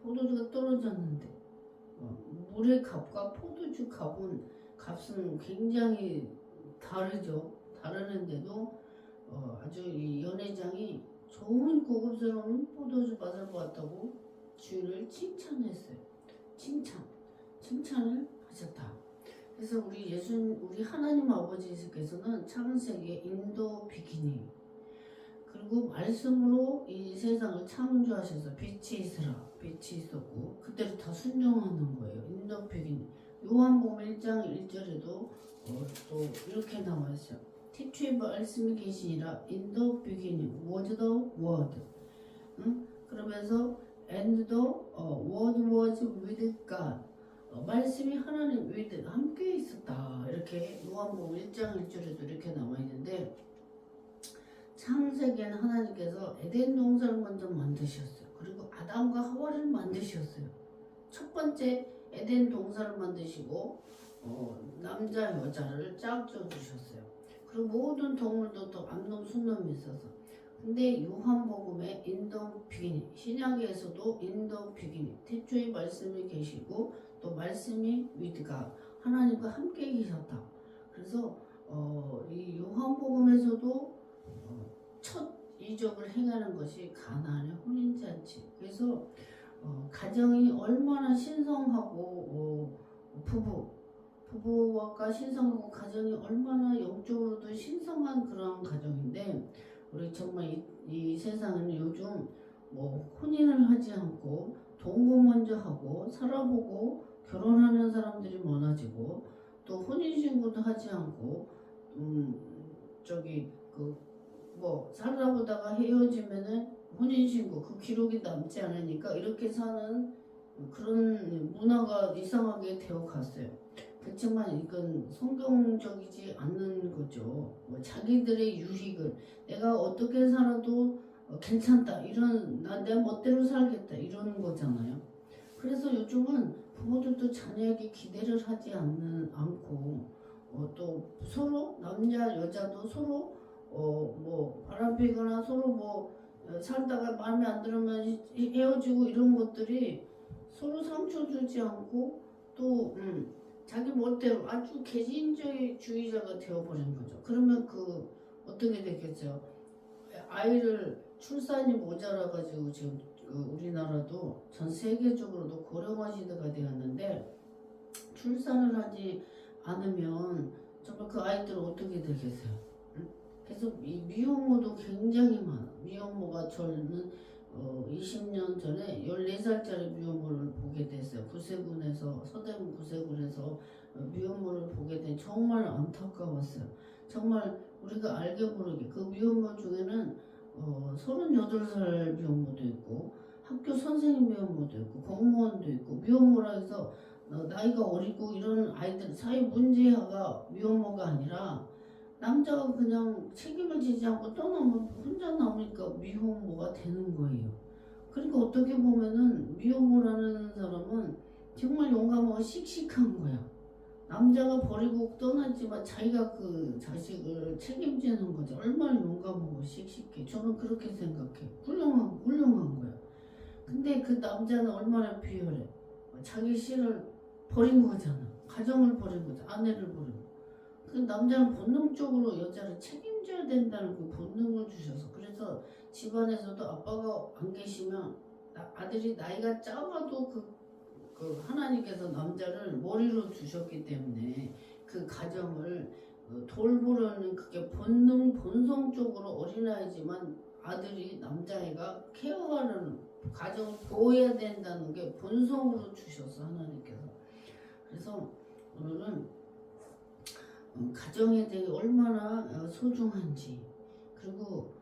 포도주가 떨어졌는데 물의 값과 포도주 값은 굉장히 다르죠. 다르는데도 아주 이 연회장이 좋은 고급스러운 포도주 맛을 보았다고 주를 칭찬했어요. 칭찬을 하셨다. 그래서 우리 하나님 아버지께서는 창세기에 인도 비기니 그리고 말씀으로 이 세상을 창조하셔서 빛이 있었고 그때로 다 순종하는 거예요. 인도 비기니 요한복음 1장 1절에도 또 이렇게 나와 있어요. 태초에 말씀이 계시니라 in the beginning was the word 응? 그러면서 and the word was with God. 말씀이 하나님 with 함께 있었다. 이렇게 요한복음 1장 1절에도 이렇게 나와 있는데 창세기에는 하나님께서 에덴 동산을 먼저 만드셨어요. 그리고 아담과 하와를 만드셨어요. 첫 번째 에덴 동산을 만드시고 남자 여자를 짝져 주셨어요. 그리고 모든 동물도 또 암놈 순놈이 있어서 근데 요한복음에 인더 비기니 신약에서도 인더 비기니 태초에 말씀이 계시고 또 말씀이 위드가 하나님과 함께 계셨다. 그래서 이 요한복음에서도 첫 이적을 행하는 것이 가나안의 혼인잔치. 그래서 가정이 얼마나 신성하고 부부와 신성하고 가정이 얼마나 영적으로도 신성한 그런 가정인데 우리 정말 이 세상은 요즘 뭐 혼인을 하지 않고 동거 먼저 하고 살아보고 결혼하는 사람들이 많아지고 또 혼인신고도 하지 않고 저기 뭐 살아보다가 헤어지면은 혼인신고 그 기록이 남지 않으니까 이렇게 사는 그런 문화가 이상하게 되어 갔어요. 그렇지만 이건 성경적이지 않는 거죠. 뭐 자기들의 유익을 내가 어떻게 살아도 괜찮다 이런 내 멋대로 살겠다 이런 거잖아요. 그래서 요즘은 부모들도 자녀에게 기대를 하지 않고 또 서로 남자 여자도 서로 뭐 바람피거나 서로 뭐 살다가 마음에 안 들으면 헤어지고 이런 것들이 서로 상처 주지 않고 또 자기 멋대로 아주 개인주의자가 되어버린 거죠. 그러면 어떻게 되겠죠? 아이를 출산이 모자라가지고 지금 우리나라도 전 세계적으로도 고령화 시대가 되었는데 출산을 하지 않으면 정말 그 아이들은 어떻게 되겠어요? 그래서 미혼모도 굉장히 많아. 미혼모가 저는 20년 전에 14살짜리 미혼모를 보게 됐어요. 구세군에서 서대문 구세군에서 미혼모를 보게 된 정말 안타까웠어요. 정말 우리가 알게 모르게 그 미혼모 중에는 38살 미혼모도 있고 학교 선생님 미혼모도 있고 공무원도 있고 미혼모라 해서 나이가 어리고 이런 아이들 사회 문제가 미혼모가 아니라 남자가 그냥 책임을 지지 않고 떠나면 혼자 남으니까 미혼모가 되는 거예요. 그러니까 어떻게 보면은 미혼모라는 사람은 정말 용감하고 씩씩한 거야. 남자가 버리고 떠났지만 자기가 그 자식을 책임지는 거죠. 얼마나 용감하고 씩씩해. 저는 그렇게 생각해. 훌륭한 거야. 근데 그 남자는 얼마나 비열해. 자기 씨를 버린 거잖아. 가정을 버린 거죠. 아내를 버린 거. 그 남자는 본능적으로 여자를 책임져야 된다는 그 본능을 주셔서 그래서 집안에서도 아빠가 안 계시면 아들이 나이가 작아도 그 하나님께서 남자를 머리로 주셨기 때문에 그 가정을 돌보려는 그게 본성적으로 어린아이지만 아들이 남자애가 케어하려는 가정을 보호해야 된다는 게 본성으로 주셨어 하나님께서. 그래서 오늘은 가정에 대해 얼마나 소중한지 그리고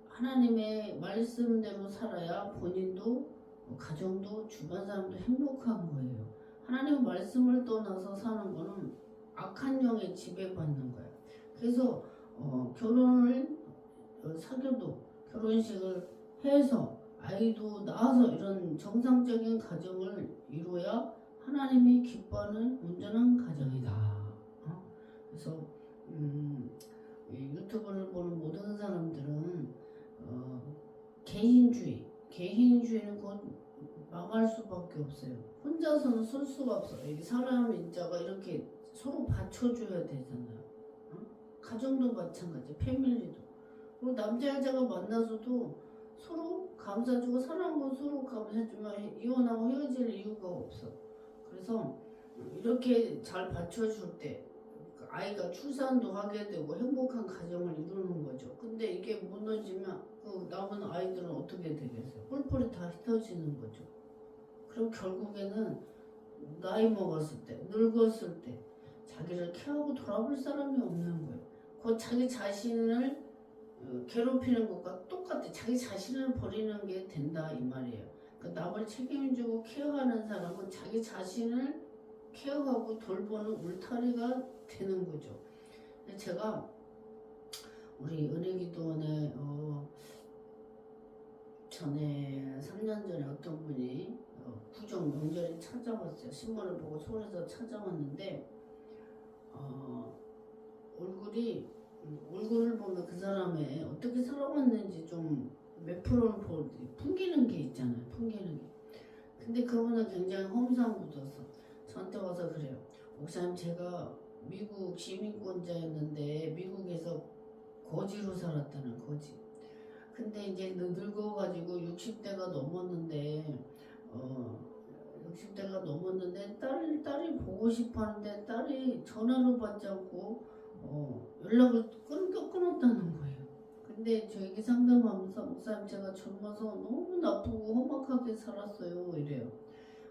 하나님의 말씀대로 살아야 본인도 가정도 주변 사람도 행복한 거예요. 하나님의 말씀을 떠나서 사는 거는 악한 영에 지배받는 거예요. 그래서 결혼을 사귀어도 결혼식을 해서 아이도 낳아서 이런 정상적인 가정을 이루어야 하나님이 기뻐하는 온전한 가정이다. 그래서 유튜브를 보는 모든 사람들은 개인주의는 곧 망할 수밖에 없어요. 혼자서는 설 수가 없어요. 이게 사람 인자가 이렇게 서로 받쳐줘야 되잖아요. 가정도 마찬가지, 패밀리도. 그리고 남자 여자가 만나서도 서로 감싸주고 사랑하고 서로 감싸주면 이혼하고 헤어질 이유가 없어. 그래서 이렇게 잘 받쳐줄 때 아이가 출산도 하게 되고 행복한 가정을 이루는 거죠. 근데 이게 무너지면 그 남은 아이들은 어떻게 되겠어요? 뿔뿔이 다 흩어지는 거죠. 그럼 결국에는 나이 먹었을 때, 늙었을 때 자기를 케어하고 돌아볼 사람이 없는 거예요. 곧 자기 자신을 괴롭히는 것과 똑같아. 자기 자신을 버리는 게 된다 이 말이에요. 그러니까 남을 책임지고 케어하는 사람은 자기 자신을 케어하고 돌보는 울타리가 되는 거죠. 제가 우리 은혜기도원에 전에 3년 전에 어떤 분이 구정 명절에 찾아왔어요. 신문을 보고 서울에서 찾아왔는데 얼굴을 보면 그 사람의 어떻게 살아왔는지 좀 몇 프로는 풍기는 게 있잖아요. 풍기는 게. 근데 그분은 굉장히 험상궂었어. 저한테 와서 그래요. 목사님, 제가 미국 시민권자였는데 미국에서 거지로 살았다는 거지. 근데 이제 늙어가지고 60대가 넘었는데 60대가 넘었는데 딸이 보고 싶었는데 딸이 전화를 받지 않고 연락을 끊었다는 거예요. 근데 저에게 상담하면서 목사님, 제가 젊어서 너무 나쁘고 험악하게 살았어요 이래요.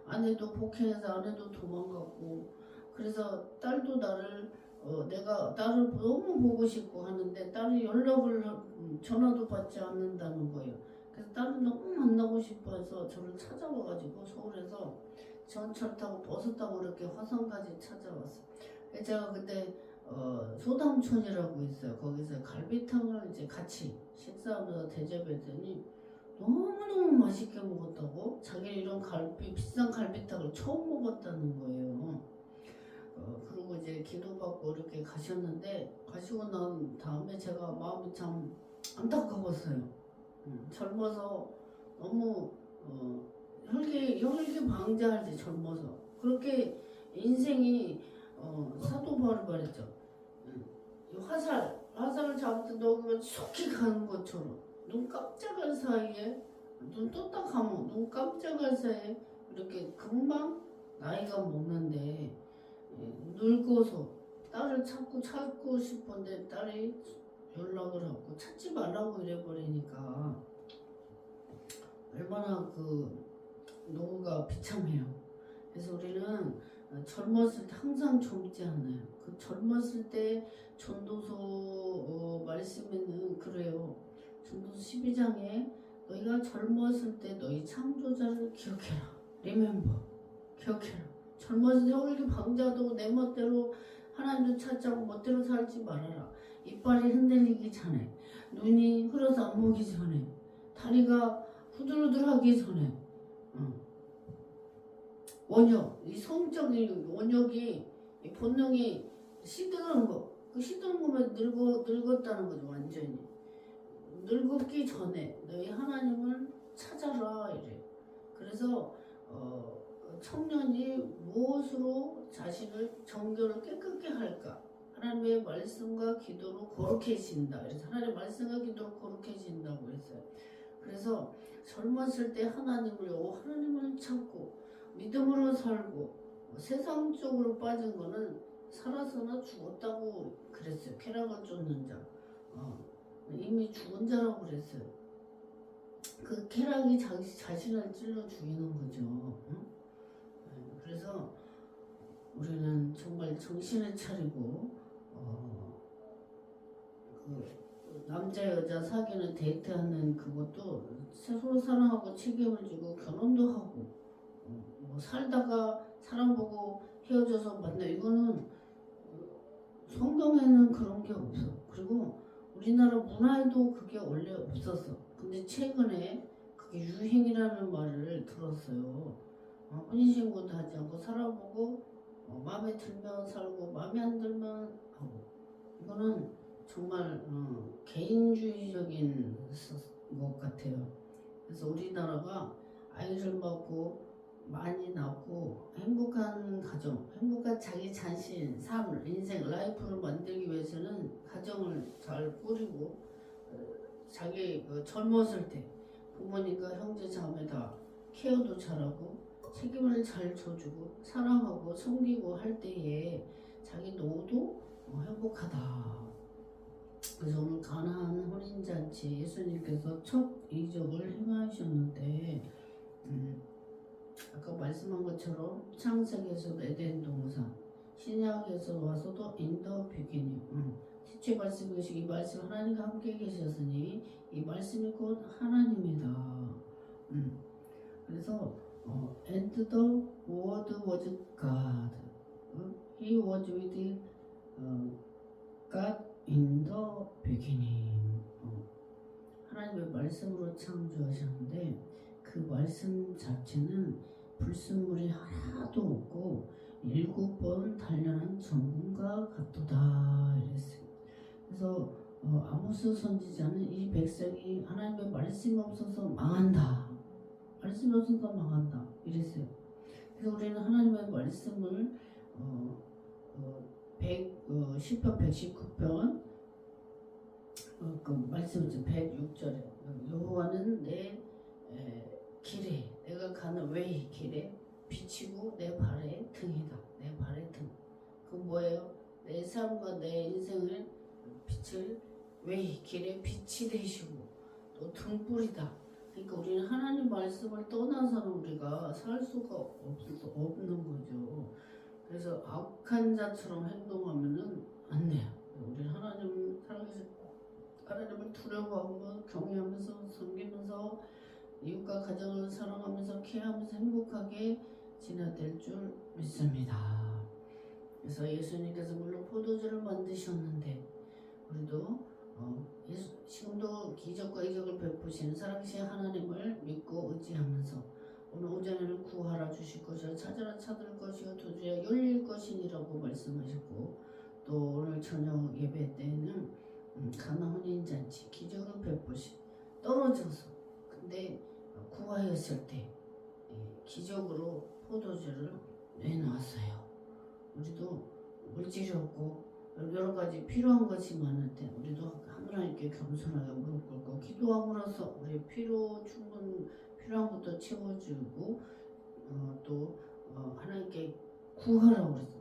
아내도 폭행해서 아내도 도망갔고, 그래서 딸도 나를 내가 딸을 너무 보고 싶고 하는데 딸이 연락을 전화도 받지 않는다는 거예요. 그래서 딸을 너무 만나고 싶어 해서 저를 찾아와가지고 서울에서 전철 타고 버스 타고 이렇게 화성까지 찾아왔어요. 제가 그때 소담촌이라고 있어요. 거기서 갈비탕을 이제 같이 식사하면서 대접했더니 너무너무 맛있게 먹었다고, 자기는 이런 비싼 갈비탕을 처음 먹었다는 거예요. 그리고 이제 기도받고 이렇게 가셨는데, 가시고 난 다음에 제가 마음이 참 안타까웠어요. 젊어서 너무 혈기방자할 때 젊어서 그렇게 인생이 사도 바울이 말했죠. 화살을 잡을 때 녹으면 속히 가는 것처럼 눈 깜짝할 사이에, 눈 떴다 감으면 눈 깜짝할 사이에 이렇게 금방 나이가 먹는데, 늙어서 딸을 찾고 싶은데 딸이 연락을 하고 찾지 말라고 이래버리니까 얼마나 그 노후가 비참해요. 그래서 우리는 젊었을 때 항상 젊지 않아요. 그 젊었을 때 전도서 말씀에는 그래요. 전도서 12장에 너희가 젊었을 때 너희 창조자를 기억해라. Remember. 기억해라. 젊었을 때 혈기 방자도 내 멋대로 하나님도 찾자고 멋대로 살지 말아라. 이빨이 흔들리기 전에, 눈이 흘러서 안 보기 전에, 다리가 후들후들하기 전에, 원역, 이 성적인 원역이, 이 본능이 시드는 거, 그 시드는 거면 늙었다는 거죠. 완전히 늙었기 전에 너희 하나님을 찾아라 이래. 그래서 청년이 무엇으로 자신을 정결을 깨끗게 할까? 하나님의 말씀과 기도로 거룩해진다. 그래서 하나님의 말씀과 기도로 거룩해진다고 했어요. 그래서 젊었을 때 하나님을 찾고 믿음으로 살고, 세상 쪽으로 빠진 거는 살아서나 죽었다고 그랬어요. 쾌락을 쫓는 자, 이미 죽은 자라고 그랬어요. 그 쾌락이 자기 자신을 찔러 죽이는 거죠. 그래서 우리는 정말 정신을 차리고 그 남자 여자 사귀는 데이트하는 그것도 서로 사랑하고 책임을 지고 결혼도 하고, 뭐 살다가 사람 보고 헤어져서 만나, 이거는 성경에는 그런 게 없어. 그리고 우리나라 문화에도 그게 원래 없었어. 근데 최근에 그게 유행이라는 말을 들었어요. 혼인신고도 하지 않고 살아보고 마음에 들면 살고 마음에 안 들면 하고. 이거는 정말 개인주의적인 것 같아요. 그래서 우리나라가 아이를 낳고 많이 낳고 행복한 가정, 행복한 자기 자신, 삶, 인생, 라이프를 만들기 위해서는 가정을 잘 꾸리고, 자기 젊었을 때 부모님과 형제 자매 다 케어도 잘하고 책임을 잘 져주고 사랑하고 섬기고 할 때에 자기 노후도 행복하다. 그래서 오늘 가나안 혼인잔치 예수님께서 첫 이적을 행하셨는데, 아까 말씀한 것처럼 창세기에서도 에덴 동산, 신약에서 와서도 인더 비기닝, 육체 말씀이 계시고 이 말씀 하나님과 함께 계셨으니 이 말씀이 곧 하나님이다. 그래서 and the word was God. He was with God in the beginning. 하나님의 말씀으로 창조하셨는데 그 말씀 자체는 불순물이 하나도 없고 7번 단련한 전군과 같도다 이랬어요. 그래서 아모스 선지자는 이 백성이 하나님의 말씀이 없어서 망한다. 말씀이 없어서 망한다 이랬어요. 그래서 우리는 하나님의 말씀을 시편 119편 그 말씀이죠. 106절에 여호와는 내 길에 내가 가는 웨이 길에 비치고 내 발의 등이다. 내 발의 등. 그 뭐예요? 내 삶과 내 인생을 빛을 웨이 길에 빛이 되시고 또 등불이다. 그러니까 우리는 하나님 말씀을 떠나서는 우리가 살 수가 없는 거죠. 그래서 악한 자처럼 행동하면은 안 돼요. 우리는 하나님 살아계신 하나님을 두려워하고 경외하면서 섬기면서 이웃과 가정을 사랑하면서 케어하면서 행복하게 지나될 줄 믿습니다. 그래서 예수님께서 물론 포도주를 만드셨는데 우리도 지금도 기적과 이적을 베푸시는 살아계신 하나님을 믿고 의지하면서 오늘 오전에는 구하라 주실 것이요 찾으라 찾을 것이요 도주야 열릴 것이니라고 말씀하셨고 또 오늘 저녁 예배 때는 가나 혼인잔치 기적을 베푸시 떨어져서 근데 구하였을 때 기적으로 포도주를 내놓았어요. 우리도 물질이 없고 여러 가지 필요한 것이 많을 때 우리도 하나님께 겸손하게 무릎 꿇고 기도함으로써 우리의 필요한 것도 채워주고 또 하나님께 구하라고 그랬어.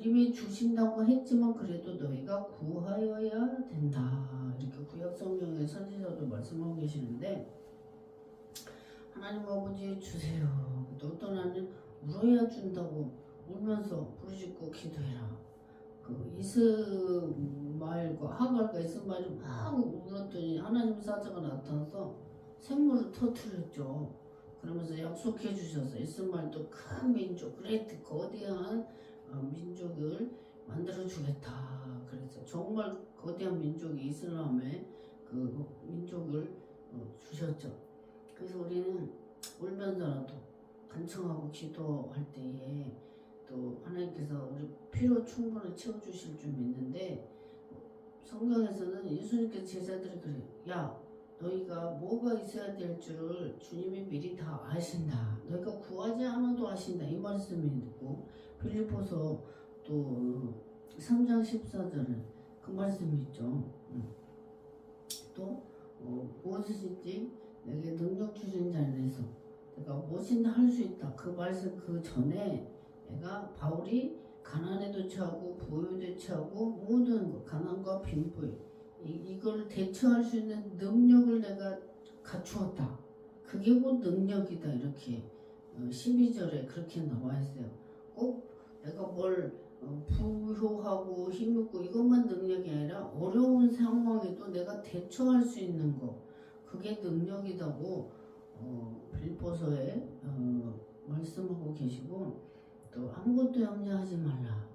이미 주신다고 했지만 그래도 너희가 구하여야 된다. 이렇게 구약성경의 선지자도 말씀하고 계시는데 하나님 아버지 주세요. 또 어떤 하나님 울어야 준다고 울면서 부르짖고 기도해라. 그 이스마엘과 하갈과 이스마엘이 막 울었더니 하나님 사자가 나타나서 샘물을 터뜨렸죠. 그러면서 약속해 주셔서 이스마엘도 큰 민족, 그레이트 거대한 민족을 만들어 주겠다. 그래서 정말 거대한 민족이 이슬람의 그 민족을 주셨죠. 그래서 우리는 울면서라도 간청하고 기도할 때에 또 하나님께서 우리 필요 충분히 채워주실 줄 믿는데 성경에서는 예수님께서 제자들이 그래요. 야 너희가 뭐가 있어야 될 줄을 주님이 미리 다 아신다. 너희가 구하지 않아도 아신다. 이 말씀이 있고 빌립보서 또 3장 14절에 그 말씀이 있죠. 또 무엇이든지 내게 능력 주신 자 안에서 내가 무엇이든 할 수 있다. 그 말씀 그 전에 내가 바울이 가난에도 처하고 부유에도 처하고 모든 것 가난과 빈부에 이걸 대처할 수 있는 능력을 내가 갖추었다. 그게 곧 능력이다. 이렇게 12절에 그렇게 나와 있어요. 꼭 내가 뭘 부유하고 힘있고 이것만 능력이 아니라 어려운 상황에도 내가 대처할 수 있는 거 그게 능력이라고 빌립보서에 말씀하고 계시고 또 아무것도 염려하지 말라.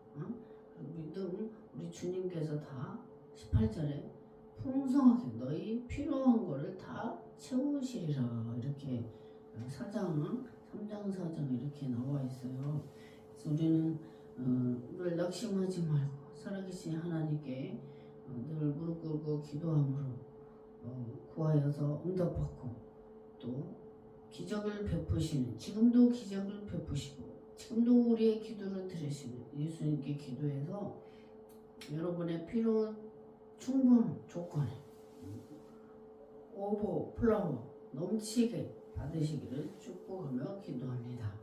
믿음 우리 주님께서 다 18절에 풍성하게 너희 필요한 거를 다 채우시리라. 이렇게 3장 4장 이렇게 나와 있어요. 그래서 우리는 늘 낙심하지 말고 살아계신 하나님께 늘 무릎 꿇고 기도함으로 구하여서 응답받고 또 기적을 베푸시는 지금도 기적을 베푸시고 지금도 우리의 기도를 들으시는 예수님께 기도해서 여러분의 필요 충분 조건에 오버플라워 넘치게 받으시기를 축복하며 기도합니다.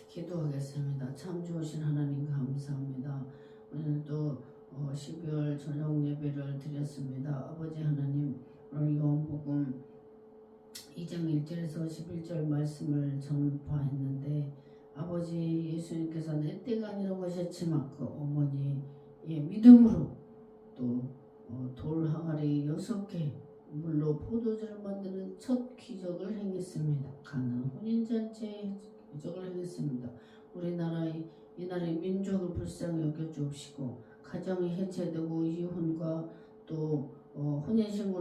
기도하겠습니다. 참 좋으신 하나님 감사합니다. 오늘도 12월 저녁 예배를 드렸습니다. 아버지 하나님 오늘 요한복음 2장 1절에서 11절 말씀을 전파했는데 아버지 예수님께서 내 때가 아니라고 하셨지만 그 어머니의 믿음으로 또 돌 항아리 6개 물로 포도주를 만드는 첫 기적을 행했습니다. 가나안 혼인잔치의 기적을 행했습니다. 우리나라의 이날의 민족을 불쌍히 여겨 주옵시고 가정이 해체되고 이혼과 또 혼인신고를